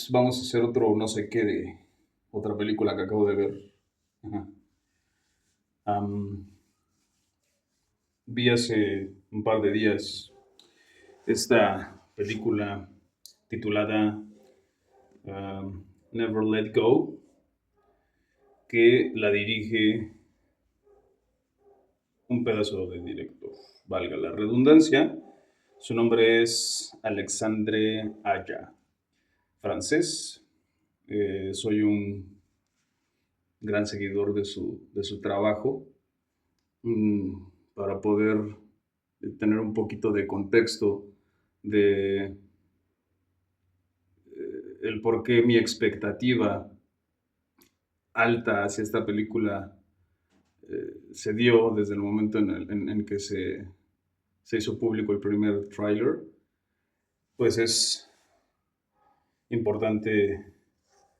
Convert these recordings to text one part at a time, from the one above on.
pues vamos a hacer otro no sé qué de otra película que acabo de ver. Ajá. Am, Vi hace un par de días esta película titulada Never Let Go, que la dirige un pedazo de director, valga la redundancia. Su nombre es Alexandre Aya, francés. Soy un gran seguidor de su trabajo. Para poder tener un poquito de contexto de el por qué mi expectativa alta hacia esta película se dio desde el momento en que se hizo público el primer tráiler, pues es importante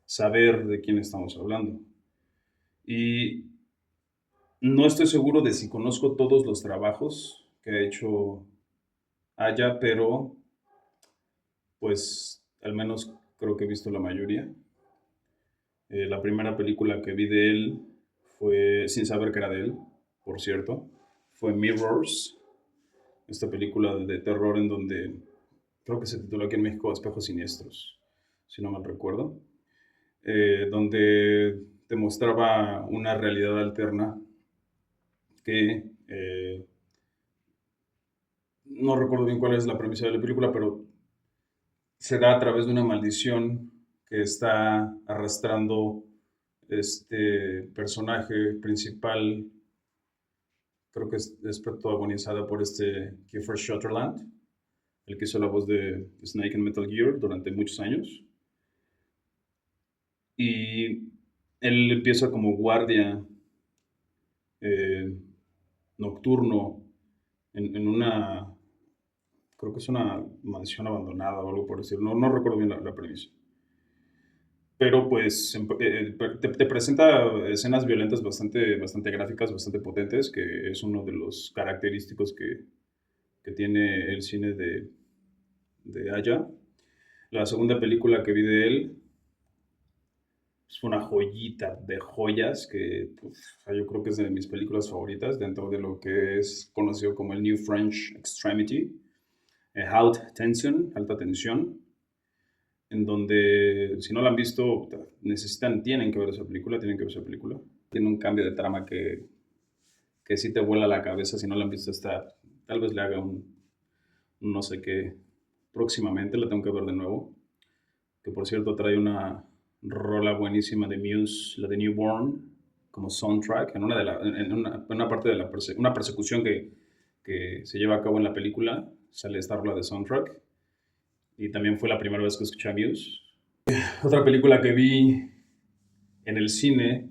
saber de quién estamos hablando. Y no estoy seguro de si conozco todos los trabajos que ha hecho Aya, pero pues al menos creo que he visto la mayoría. La primera película que vi de él fue, sin saber que era de él, por cierto, fue Mirrors, esta película de terror en donde creo que se tituló aquí en México Espejos Siniestros, si no mal recuerdo, donde te mostraba una realidad alterna que no recuerdo bien cuál es la premisa de la película, pero se da a través de una maldición que está arrastrando este personaje principal. Creo que es protagonizada por este Kiefer Sutherland, el que hizo la voz de Snake en Metal Gear durante muchos años. Y él empieza como guardia eh, nocturno en una, creo que es una mansión abandonada o algo por decirlo, no recuerdo bien la premisa. Pero pues te presenta escenas violentas bastante gráficas, bastante potentes, que es uno de los característicos que tiene el cine de Aya. La segunda película que vi de él es una joyita de joyas que pues, yo creo que es de mis películas favoritas dentro de lo que es conocido como el New French Extremity, Haute Tension, alta tensión, en donde si no la han visto tienen que ver esa película, tienen que ver esa película. Tiene un cambio de trama que sí te vuela la cabeza, si no la han visto tal vez le haga un no sé qué próximamente, la tengo que ver de nuevo, que por cierto trae una rola buenísima de Muse, la de Newborn, como soundtrack, en una parte de una persecución que se lleva a cabo en la película, sale esta rola de soundtrack, y también fue la primera vez que escuché a Muse. Otra película que vi en el cine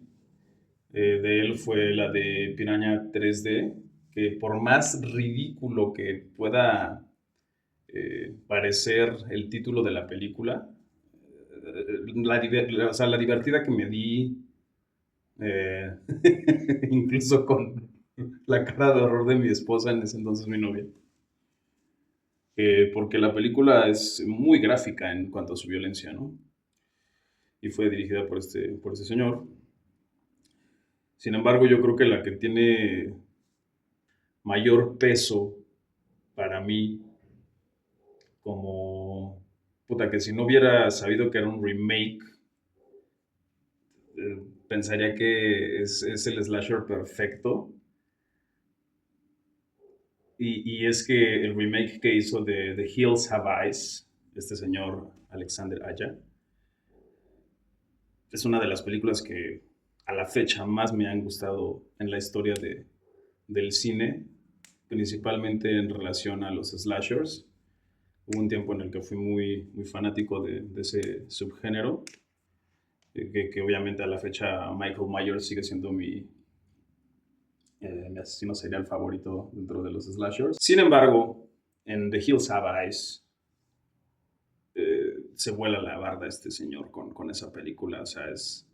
de él fue la de Piranha 3D, que por más ridículo que pueda parecer el título de la película, o sea, la divertida que me di, eh, incluso con la cara de horror de mi esposa, en ese entonces mi novia, porque la película es muy gráfica en cuanto a su violencia, ¿no? Y fue dirigida por este señor. Sin embargo, yo creo que la que tiene mayor peso para mí, como, puta, que si no hubiera sabido que era un remake, pensaría que es el slasher perfecto. Y es que el remake que hizo de The Hills Have Eyes, este señor Alexander Aya, es una de las películas que a la fecha más me han gustado en la historia del cine, principalmente en relación a los slashers. Hubo un tiempo en el que fui muy fanático de ese subgénero, que obviamente a la fecha Michael Myers sigue siendo mi asesino serial favorito dentro de los slashers. Sin embargo, en The Hills Have Eyes se vuela la barda este señor con esa película. O sea, es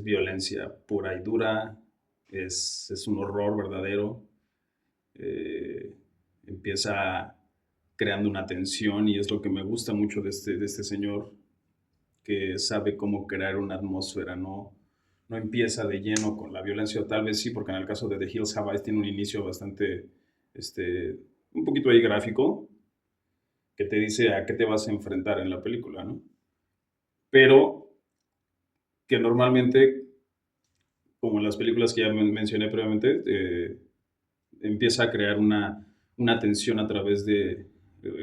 violencia pura y dura, es un horror verdadero. Eh, Empieza creando una tensión y es lo que me gusta mucho de este señor, que sabe cómo crear una atmósfera, no empieza de lleno con la violencia, o tal vez sí, porque en el caso de The Hills Have Eyes tiene un inicio bastante, este, un poquito ahí gráfico, que te dice a qué te vas a enfrentar en la película, ¿no? Pero que normalmente, como en las películas que ya mencioné previamente, empieza a crear una tensión a través de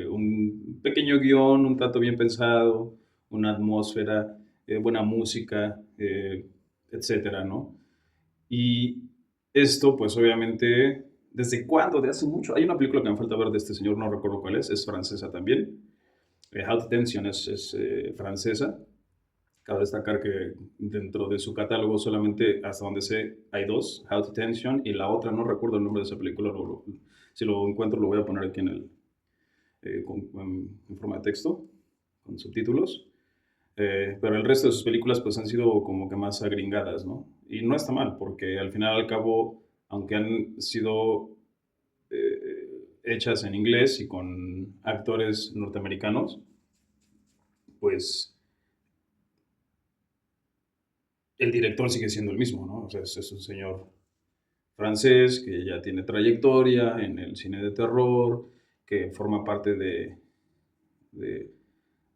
un pequeño guión, un trato bien pensado, una atmósfera, buena música, etcétera, ¿no? Y esto, pues obviamente, ¿desde cuándo? De hace mucho. Hay una película que me falta ver de este señor, no recuerdo cuál es francesa también. Haute Tension es francesa. Cabe destacar que dentro de su catálogo solamente, hasta donde sé, hay dos, Haute Tension, y la otra, no recuerdo el nombre de esa película, si lo encuentro lo voy a poner aquí en forma de texto, con subtítulos. Pero el resto de sus películas pues han sido como que más agringadas, ¿no? Y no está mal, porque al final al cabo, aunque han sido hechas en inglés y con actores norteamericanos, pues el director sigue siendo el mismo, ¿no? O sea, es un señor francés que ya tiene trayectoria en el cine de terror, que forma parte de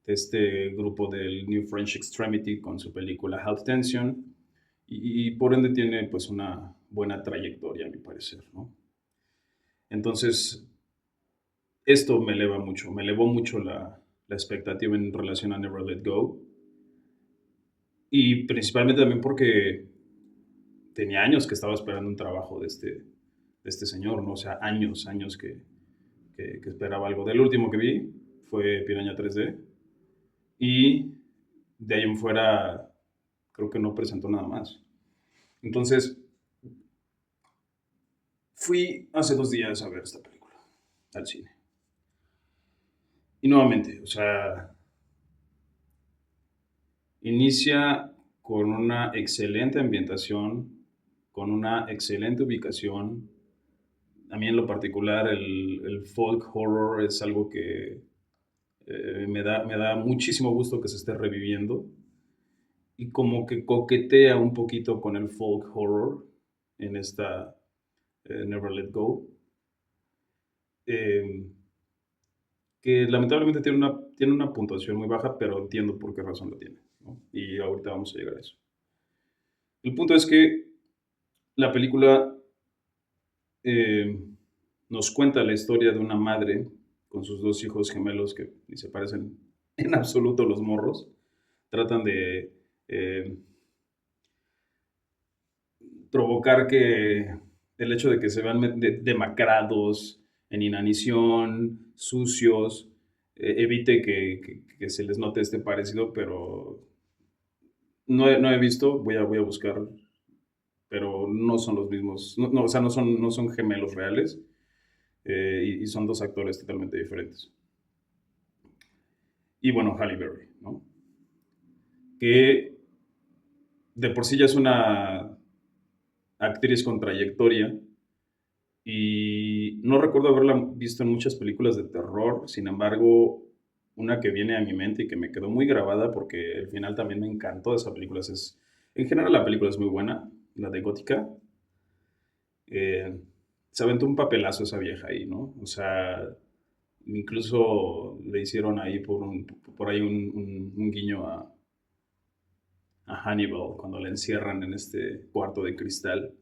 este grupo del New French Extremity con su película Half Tension, y por ende tiene pues una buena trayectoria a mi parecer, ¿no? Entonces, esto me elevó mucho la expectativa en relación a Never Let Go, y principalmente también porque tenía años que estaba esperando un trabajo de este señor, ¿no? O sea, años que esperaba algo. Del último que vi fue Piraña 3D, y de ahí en fuera creo que no presentó nada más. Entonces, fui hace 2 días a ver esta película al cine. Y nuevamente, o sea, inicia con una excelente ambientación, con una excelente ubicación. A mí en lo particular el folk horror es algo que me da muchísimo gusto que se esté reviviendo, y como que coquetea un poquito con el folk horror en esta Never Let Go, eh, que lamentablemente tiene una puntuación muy baja, pero entiendo por qué razón la tiene, ¿no? Y ahorita vamos a llegar a eso. El punto es que la película eh, nos cuenta la historia de una madre con sus dos hijos gemelos que ni se parecen en absoluto los morros. Tratan de eh, provocar que el hecho de que se vean demacrados, en inanición, sucios, evite que se les note este parecido, pero no he visto, voy a buscar, pero no son los mismos, o sea, no son gemelos reales, y son dos actores totalmente diferentes. Y bueno, Halle Berry, ¿no? Que de por sí ya es una actriz con trayectoria, y no recuerdo haberla visto en muchas películas de terror. Sin embargo, una que viene a mi mente y que me quedó muy grabada porque el final también me encantó de esa película en general la película es muy buena, la de Gótica. Eh, Se aventó un papelazo esa vieja ahí, ¿no? O sea, incluso le hicieron ahí por ahí un guiño a Hannibal cuando la encierran en este cuarto de cristal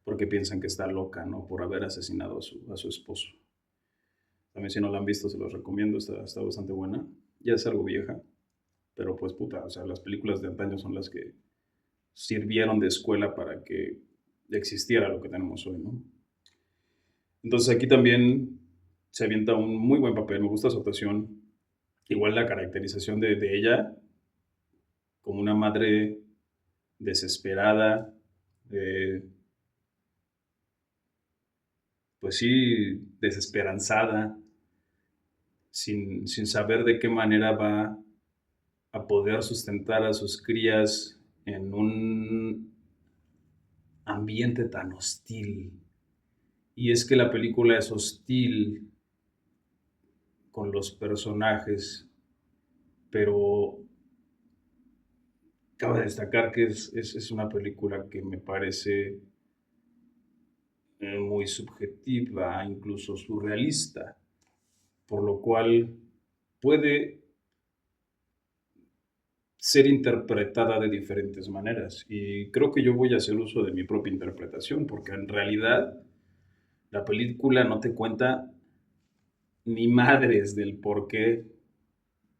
porque piensan que está loca, ¿no? Por haber asesinado a su esposo. También si no la han visto se los recomiendo, está bastante buena. Ya es algo vieja, pero pues puta, o sea, las películas de antaño son las que sirvieron de escuela para que existiera lo que tenemos hoy, ¿no? Entonces aquí también se avienta un muy buen papel, me gusta su actuación. Igual la caracterización de ella como una madre desesperada, eh, pues sí, desesperanzada, sin saber de qué manera va a poder sustentar a sus crías en un ambiente tan hostil. Y es que la película es hostil con los personajes, pero cabe destacar que es una película que me parece muy subjetiva, incluso surrealista, por lo cual puede ser interpretada de diferentes maneras. Y creo que yo voy a hacer uso de mi propia interpretación, porque en realidad la película no te cuenta ni madres del porqué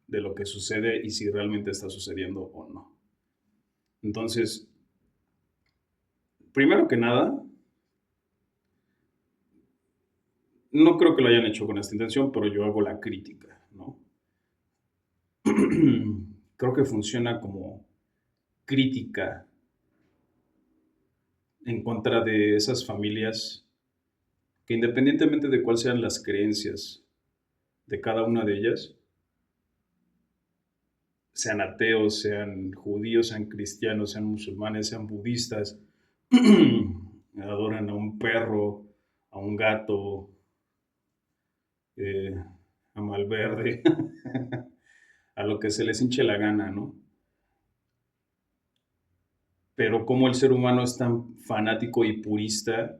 de lo que sucede y si realmente está sucediendo o no. Entonces, primero que nada, no creo que lo hayan hecho con esta intención, pero yo hago la crítica, ¿no? Creo que funciona como crítica en contra de esas familias que independientemente de cuáles sean las creencias de cada una de ellas, sean ateos, sean judíos, sean cristianos, sean musulmanes, sean budistas, adoran a un perro, a un gato, eh, a Malverde, a lo que se les hinche la gana, ¿no? Pero como el ser humano es tan fanático y purista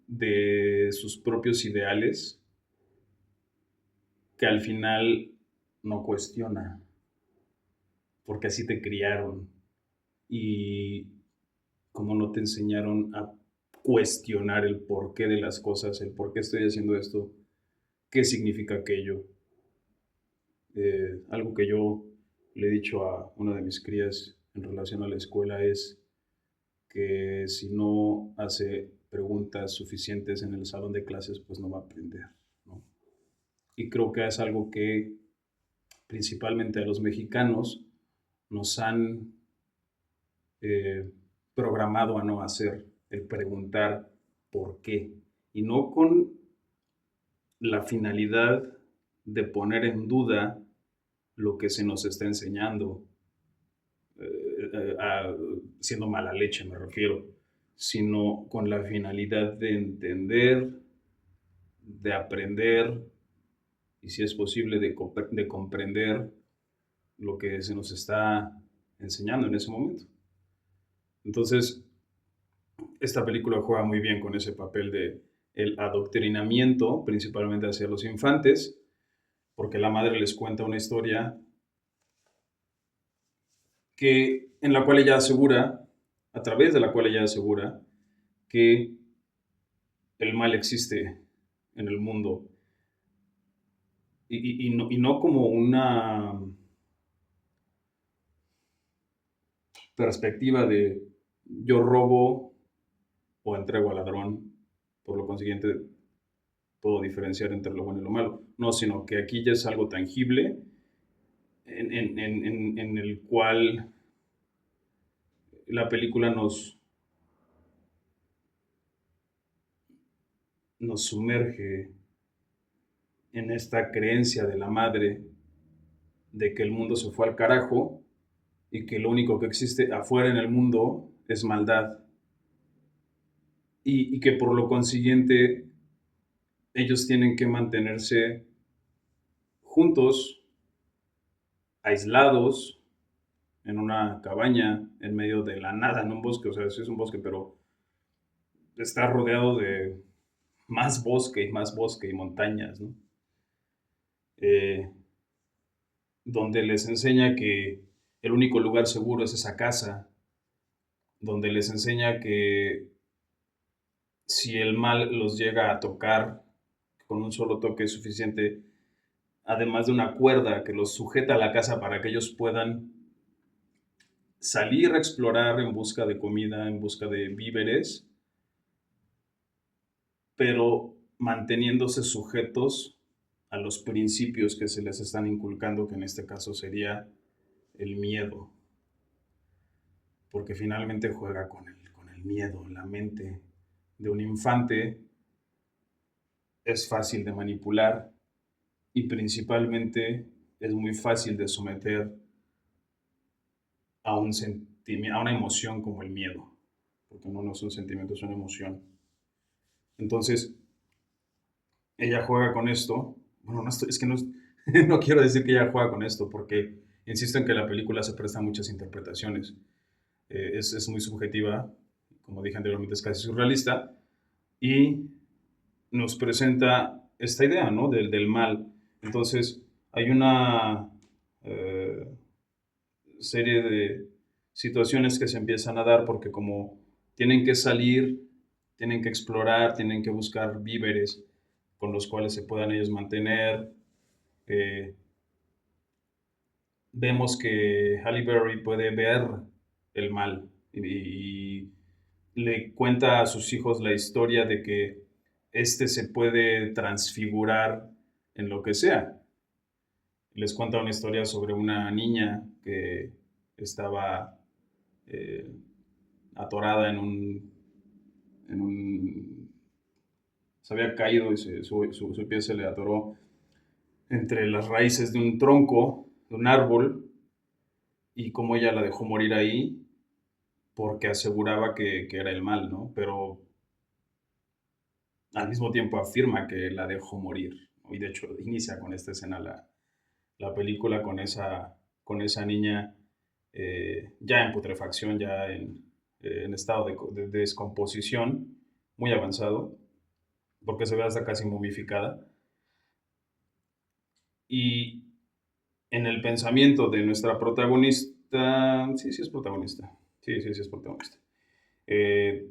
de sus propios ideales que al final no cuestiona, porque así te criaron y como no te enseñaron a cuestionar el porqué de las cosas, el por qué estoy haciendo esto, qué significa aquello. Algo que yo le he dicho a una de mis crías en relación a la escuela es que si no hace preguntas suficientes en el salón de clases, pues no va a aprender, ¿no? Y creo que es algo que principalmente a los mexicanos nos han eh, programado a no hacer, el preguntar por qué. Y no con la finalidad de poner en duda lo que se nos está enseñando, siendo mala leche me refiero, sino con la finalidad de entender, de aprender y si es posible de comprender lo que se nos está enseñando en ese momento. Entonces, esta película juega muy bien con ese papel de el adoctrinamiento, principalmente hacia los infantes, porque la madre les cuenta una historia en la cual ella asegura, a través de la cual ella asegura, que el mal existe en el mundo y no como una perspectiva de yo robo o entrego al ladrón, por lo consiguiente puedo diferenciar entre lo bueno y lo malo. No, sino que aquí ya es algo tangible en el cual la película nos sumerge en esta creencia de la madre de que el mundo se fue al carajo y que lo único que existe afuera en el mundo es maldad y que por lo consiguiente ellos tienen que mantenerse juntos, aislados, en una cabaña, en medio de la nada, en un bosque, o sea, sí es un bosque, pero está rodeado de más bosque y montañas, ¿no? Eh, donde les enseña que el único lugar seguro es esa casa, donde les enseña que si el mal los llega a tocar, con un solo toque es suficiente, además de una cuerda que los sujeta a la casa para que ellos puedan salir a explorar en busca de comida, en busca de víveres, pero manteniéndose sujetos a los principios que se les están inculcando, que en este caso sería el miedo, porque finalmente juega con el miedo. La mente de un infante es fácil de manipular y principalmente es muy fácil de someter a una emoción como el miedo, porque no es un sentimiento, es una emoción. Entonces, ella juega con esto. Bueno, no estoy, es que no, no quiero decir que ella juega con esto, porque Insisto en que la película se presta a muchas interpretaciones. Es muy subjetiva, como dije anteriormente, es casi surrealista, y nos presenta esta idea, ¿no? Del mal. Entonces, hay una eh, serie de situaciones que se empiezan a dar porque como tienen que salir, tienen que explorar, tienen que buscar víveres con los cuales se puedan ellos mantener. eh, Vemos que Halle Berry puede ver el mal y le cuenta a sus hijos la historia de que este se puede transfigurar en lo que sea. Les cuenta una historia sobre una niña que estaba eh, atorada en un... Se había caído y su pie se le atoró entre las raíces de un tronco, de un árbol, y cómo ella la dejó morir ahí porque aseguraba que era el mal, ¿no? Pero al mismo tiempo afirma que la dejó morir, ¿no? Y de hecho inicia con esta escena la película con esa niña ya en putrefacción, ya en estado de descomposición muy avanzado, porque se ve hasta casi momificada. Y en el pensamiento de nuestra protagonista, sí, sí es protagonista, sí, sí, sí es protagonista, eh,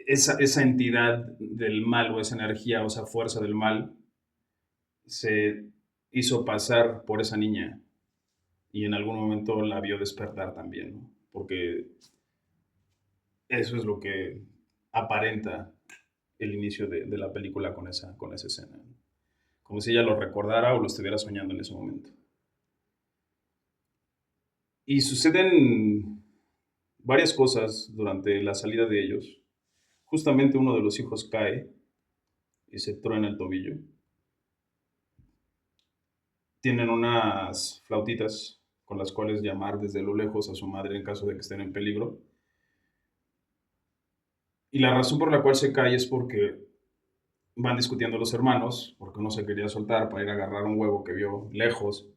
esa entidad del mal o esa energía o esa fuerza del mal se hizo pasar por esa niña y en algún momento la vio despertar también, ¿no? Porque eso es lo que aparenta el inicio de la película con esa escena, ¿no? Como si ella lo recordara o lo estuviera soñando en ese momento. Y suceden varias cosas durante la salida de ellos. Justamente uno de los hijos cae y se truena el tobillo. Tienen unas flautitas con las cuales llamar desde lo lejos a su madre en caso de que estén en peligro. Y la razón por la cual se cae es porque van discutiendo los hermanos, porque uno se quería soltar para ir a agarrar un huevo que vio lejos,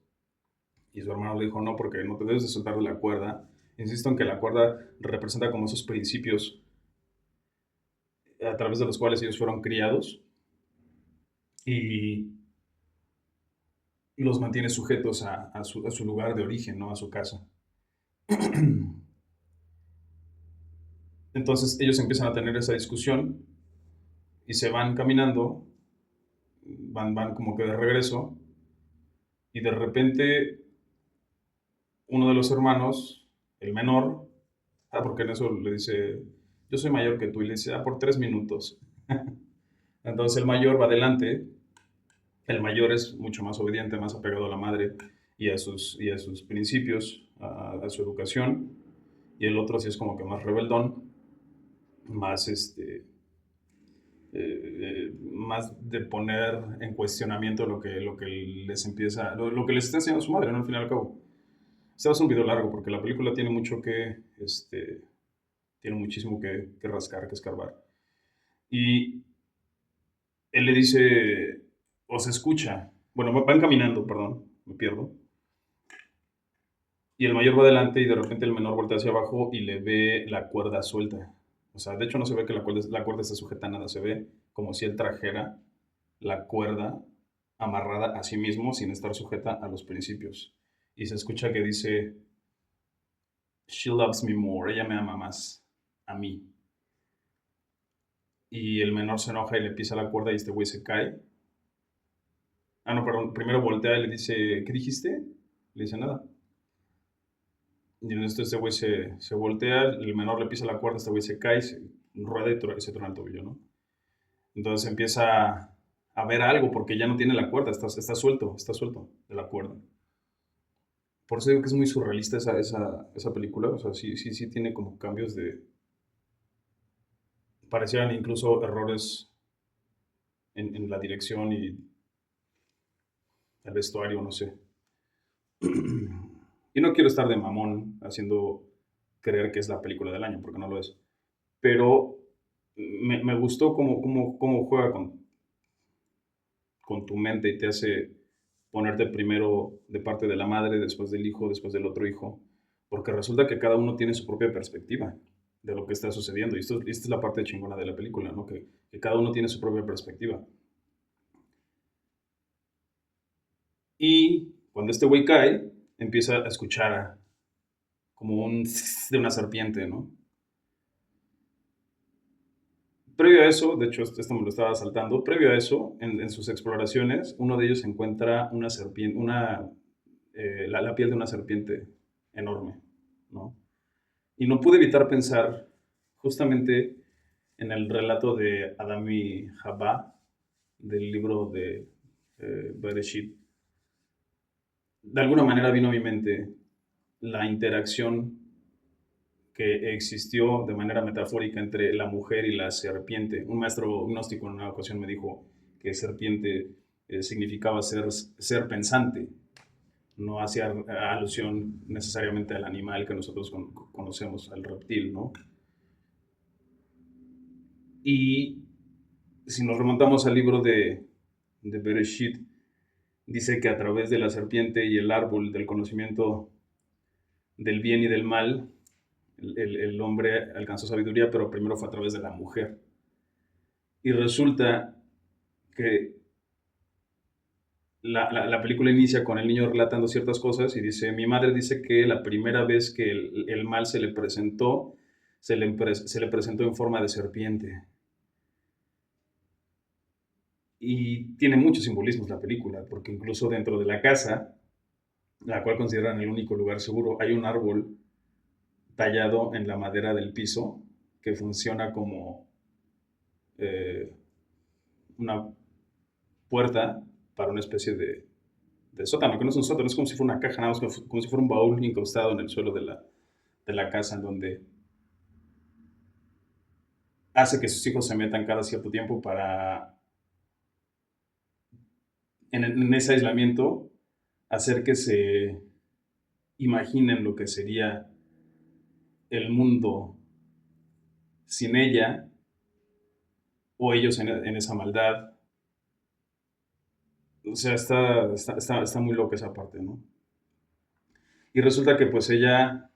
y su hermano le dijo, no, porque no te debes de soltar de la cuerda. Insisto en que la cuerda representa como esos principios a través de los cuales ellos fueron criados y los mantiene sujetos a su lugar de origen, ¿no? A su casa. Entonces ellos empiezan a tener esa discusión y se van caminando, van como que de regreso, y de repente uno de los hermanos, el menor, porque en eso le dice, yo soy mayor que tú, y le dice, por 3 minutos. Entonces el mayor va adelante, el mayor es mucho más obediente, más apegado a la madre y a sus principios, a su educación, y el otro sí es como que más rebeldón, más más de poner en cuestionamiento lo que les empieza, lo que les está enseñando su madre, ¿no? Al fin y al cabo. Este va a ser un video largo porque la película tiene mucho tiene muchísimo que rascar, que escarbar. Y él le dice, o se escucha, bueno, van caminando, perdón, me pierdo. Y el mayor va adelante y de repente el menor voltea hacia abajo y le ve la cuerda suelta. O sea, de hecho no se ve que la cuerda esté sujeta a nada, se ve como si él trajera la cuerda amarrada a sí mismo sin estar sujeta a los principios. Y se escucha que dice, She loves me more, ella me ama más a mí. Y el menor se enoja y le pisa la cuerda y este güey se cae. Ah, no, perdón, primero voltea y le dice, ¿qué dijiste? Le dice nada. Y en esto este güey se voltea, el menor le pisa la cuerda, este güey se cae, se rueda y se truena el tobillo, ¿no? Entonces empieza a ver algo porque ya no tiene la cuerda, está suelto de la cuerda. Por eso digo que es muy surrealista esa película, o sea, sí, sí, sí tiene como cambios de... Parecían incluso errores en la dirección y el vestuario, no sé. Y no quiero estar de mamón haciendo creer que es la película del año, porque no lo es. Pero me gustó cómo juega con tu mente y te hace ponerte primero de parte de la madre, después del hijo, después del otro hijo, porque resulta que cada uno tiene su propia perspectiva de lo que está sucediendo. Y esta es la parte chingona de la película, ¿no? Que cada uno tiene su propia perspectiva. Y cuando este güey cae, empieza a escuchar como un de una serpiente, ¿no? Previo a eso, de hecho, esto me lo estaba saltando, previo a eso, en sus exploraciones, uno de ellos encuentra una serpiente, la piel de una serpiente enorme, ¿no? Y no pude evitar pensar justamente en el relato de Adam y Jabá, del libro de Bereshit. De alguna manera vino a mi mente la interacción que existió de manera metafórica entre la mujer y la serpiente. Un maestro gnóstico en una ocasión me dijo que serpiente significaba ser pensante, no hacía alusión necesariamente al animal que nosotros conocemos, al reptil, ¿no? Y si nos remontamos al libro de Bereshit, dice que a través de la serpiente y el árbol del conocimiento del bien y del mal, el hombre alcanzó sabiduría, pero primero fue a través de la mujer. Y resulta que la película inicia con el niño relatando ciertas cosas y dice, mi madre dice que la primera vez que el mal se le presentó, se le presentó en forma de serpiente. Y tiene muchos simbolismos la película, porque incluso dentro de la casa, la cual consideran el único lugar seguro, hay un árbol tallado en la madera del piso que funciona como eh, una puerta para una especie de sótano, que no es un sótano, es como si fuera una caja, nada más como si fuera un baúl incrustado en el suelo de la casa, en donde hace que sus hijos se metan cada cierto tiempo para, en ese aislamiento, hacer que se imaginen lo que sería el mundo sin ella o ellos en esa maldad. O sea, está muy loca esa parte, ¿no? Y resulta que pues ella,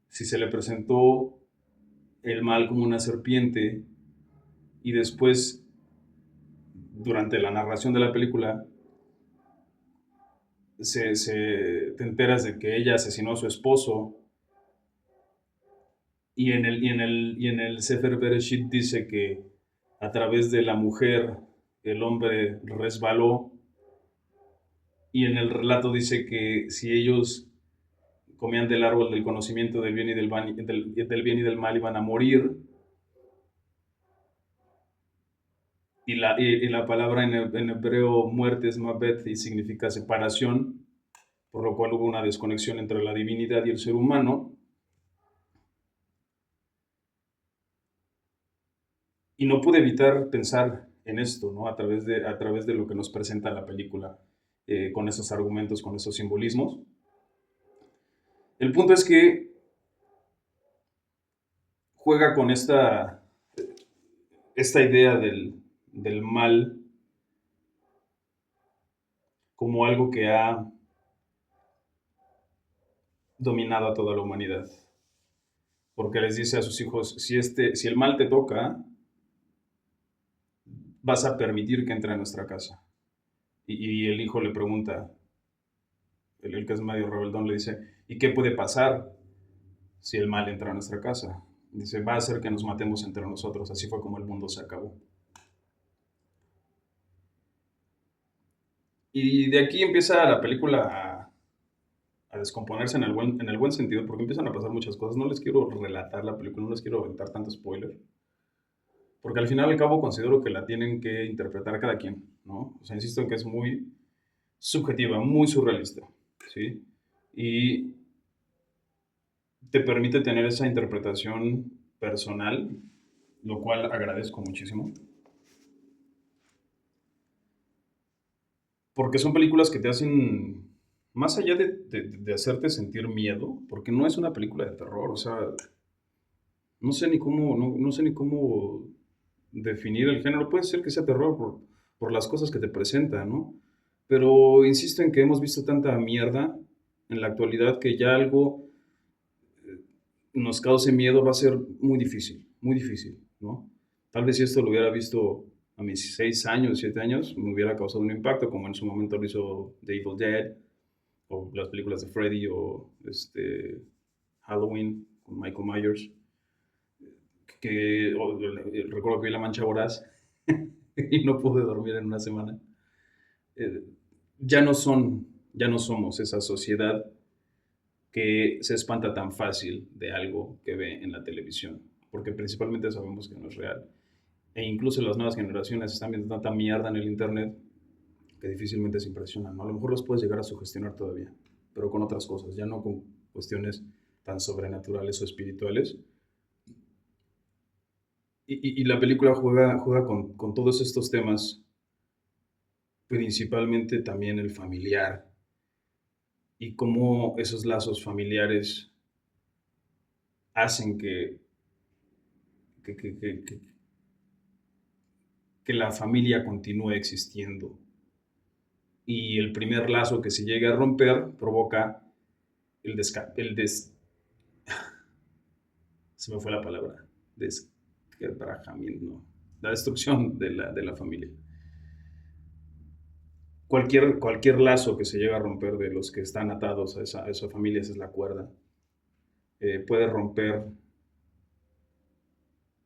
si se le presentó el mal como una serpiente y después, durante la narración de la película, te enteras de que ella asesinó a su esposo y en el Sefer Bereshit dice que a través de la mujer el hombre resbaló y en el relato dice que si ellos comían del árbol del conocimiento del bien y del bien y del mal iban a morir. Y la palabra en hebreo muerte es mabet y significa separación, por lo cual hubo una desconexión entre la divinidad y el ser humano. Y no pude evitar pensar en esto, ¿no? A través de lo que nos presenta la película, con esos argumentos, con esos simbolismos. El punto es que juega con esta idea del mal como algo que ha dominado a toda la humanidad. Porque les dice a sus hijos, si el mal te toca, vas a permitir que entre a nuestra casa. Y el hijo le pregunta, el que es medio rebeldón le dice, ¿y qué puede pasar si el mal entra a nuestra casa? Dice, va a hacer que nos matemos entre nosotros. Así fue como el mundo se acabó. Y de aquí empieza la película a descomponerse en el buen sentido, porque empiezan a pasar muchas cosas. No les quiero relatar la película, no les quiero aventar tanto spoiler, porque al final y al cabo considero que la tienen que interpretar cada quien, ¿no? O sea, insisto en que es muy subjetiva, muy surrealista, ¿sí? Y te permite tener esa interpretación personal, lo cual agradezco muchísimo, porque son películas que te hacen, más allá de hacerte sentir miedo, porque no es una película de terror, o sea, no sé ni cómo definir el género. Puede ser que sea terror por las cosas que te presenta, ¿no? Pero insisto en que hemos visto tanta mierda en la actualidad que ya algo nos cause miedo va a ser muy difícil, ¿no? Tal vez si esto lo hubiera visto a mis 6 años, 7 años, me hubiera causado un impacto, como en su momento lo hizo The Evil Dead, o las películas de Freddy, o Halloween con Michael Myers, recuerdo que vi La Mancha Voraz y no pude dormir en una semana. Eh, ya no son, ya no somos esa sociedad que se espanta tan fácil de algo que ve en la televisión, porque principalmente sabemos que no es real. E incluso las nuevas generaciones están viendo tanta mierda en el internet que difícilmente se impresionan, ¿no? A lo mejor los puedes llegar a sugestionar todavía, pero con otras cosas, ya no con cuestiones tan sobrenaturales o espirituales. Y la película juega con todos estos temas, principalmente también el familiar, y cómo esos lazos familiares hacen que, que, que, que, que la familia continúe existiendo. Y el primer lazo que se llega a romper provoca el, desca el des se me fue la palabra, desquebrajamiento, no, la destrucción de la familia. Cualquier lazo que se llega a romper de los que están atados a esa familia, esa es la cuerda, puede romper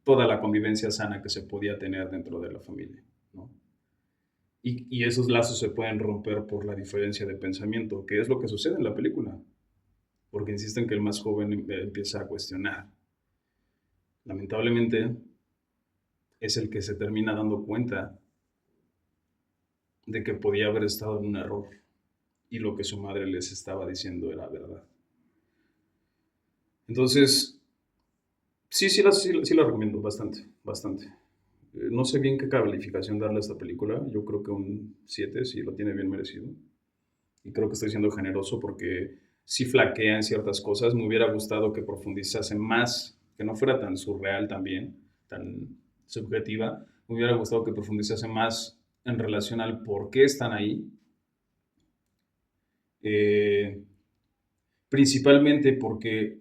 toda la convivencia sana que se podía tener dentro de la familia, ¿no? Y esos lazos se pueden romper por la diferencia de pensamiento, que es lo que sucede en la película, porque insisten que el más joven empieza a cuestionar. Lamentablemente, es el que se termina dando cuenta de que podía haber estado en un error y lo que su madre les estaba diciendo era verdad. Entonces, sí la recomiendo bastante, bastante. No sé bien qué calificación darle a esta película. Yo creo que un 7 sí lo tiene bien merecido. Y creo que estoy siendo generoso porque sí flaquea en ciertas cosas. Me hubiera gustado que profundizase más, que no fuera tan surreal también, tan subjetiva. Me hubiera gustado que profundizase más en relación al por qué están ahí. Eh, Principalmente porque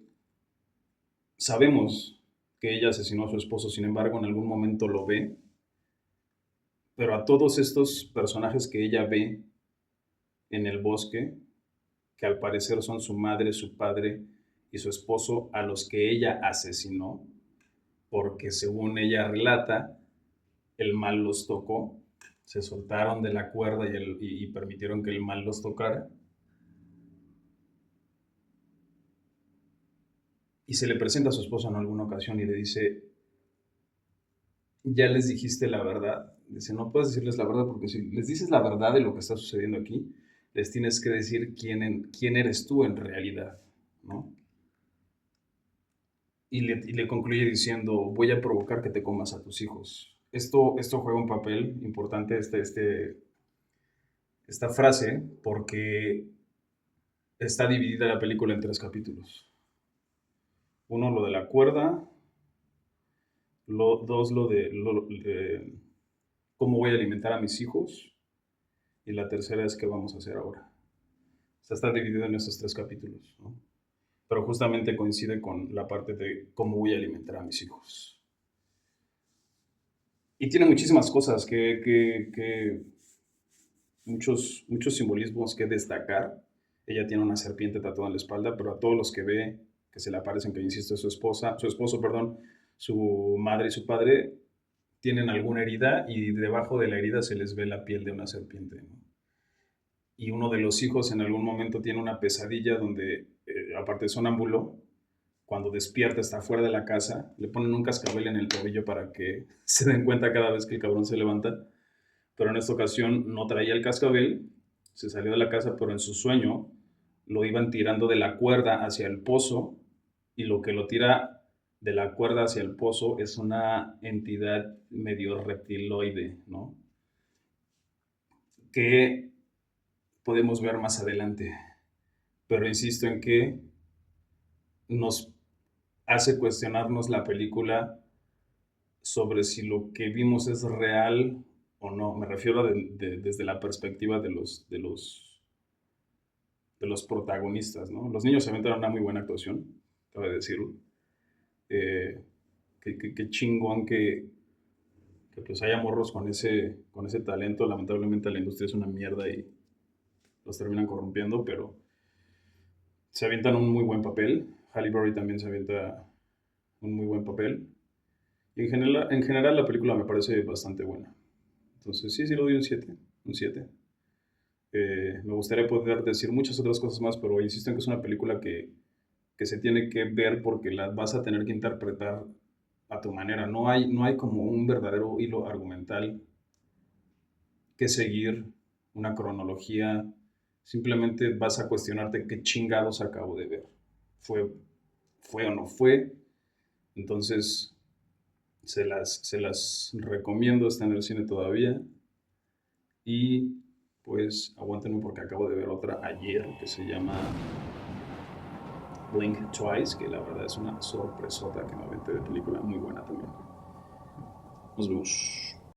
sabemos que ella asesinó a su esposo, sin embargo, en algún momento lo ve, pero a todos estos personajes que ella ve en el bosque, que al parecer son su madre, su padre y su esposo, a los que ella asesinó, porque según ella relata, el mal los tocó, se soltaron de la cuerda y permitieron que el mal los tocara. Y se le presenta a su esposo en alguna ocasión y le dice, ya les dijiste la verdad. Dice, no puedes decirles la verdad porque si les dices la verdad de lo que está sucediendo aquí, les tienes que decir quién eres tú en realidad, ¿no? Y le concluye diciendo, voy a provocar que te comas a tus hijos. Esto juega un papel importante, esta frase, porque está dividida la película en 3 capítulos. Uno, lo de la cuerda, dos, de cómo voy a alimentar a mis hijos, y la tercera es qué vamos a hacer ahora. O sea, está dividido en esos 3 capítulos, ¿no? Pero justamente coincide con la parte de cómo voy a alimentar a mis hijos. Y tiene muchísimas cosas muchos simbolismos que destacar. Ella tiene una serpiente tatuada en la espalda, pero a todos los que ve que se le aparecen, que insisto, su esposo, perdón, su madre y su padre, tienen alguna herida y debajo de la herida se les ve la piel de una serpiente, ¿no? Y uno de los hijos en algún momento tiene una pesadilla donde, aparte de sonámbulo, cuando despierta está fuera de la casa, le ponen un cascabel en el tobillo para que se den cuenta cada vez que el cabrón se levanta, pero en esta ocasión no traía el cascabel, se salió de la casa, pero en su sueño lo iban tirando de la cuerda hacia el pozo y lo que lo tira de la cuerda hacia el pozo es una entidad medio reptiloide, ¿no? Que podemos ver más adelante, pero insisto en que nos hace cuestionarnos la película sobre si lo que vimos es real o no. Me refiero desde la perspectiva de los protagonistas, ¿no? Los niños se aventaron una muy buena actuación, cabe decirlo. Eh, qué chingón que pues haya morros con ese talento. Lamentablemente la industria es una mierda y los terminan corrompiendo, pero se avientan un muy buen papel. Halle Berry también se avienta un muy buen papel. Y en general la película me parece bastante buena. Entonces sí, sí lo doy un 7. Un 7. Me gustaría poder decir muchas otras cosas más, pero insisto en que es una película que se tiene que ver porque la vas a tener que interpretar a tu manera. No hay como un verdadero hilo argumental que seguir, una cronología. Simplemente vas a cuestionarte qué chingados acabo de ver. ¿Fue, fue o no fue? Entonces, se las recomiendo, está en el cine todavía. Y pues aguántenme porque acabo de ver otra ayer que se llama Blink Twice, que la verdad es una sorpresota que me aventé de película muy buena también. Nos vemos.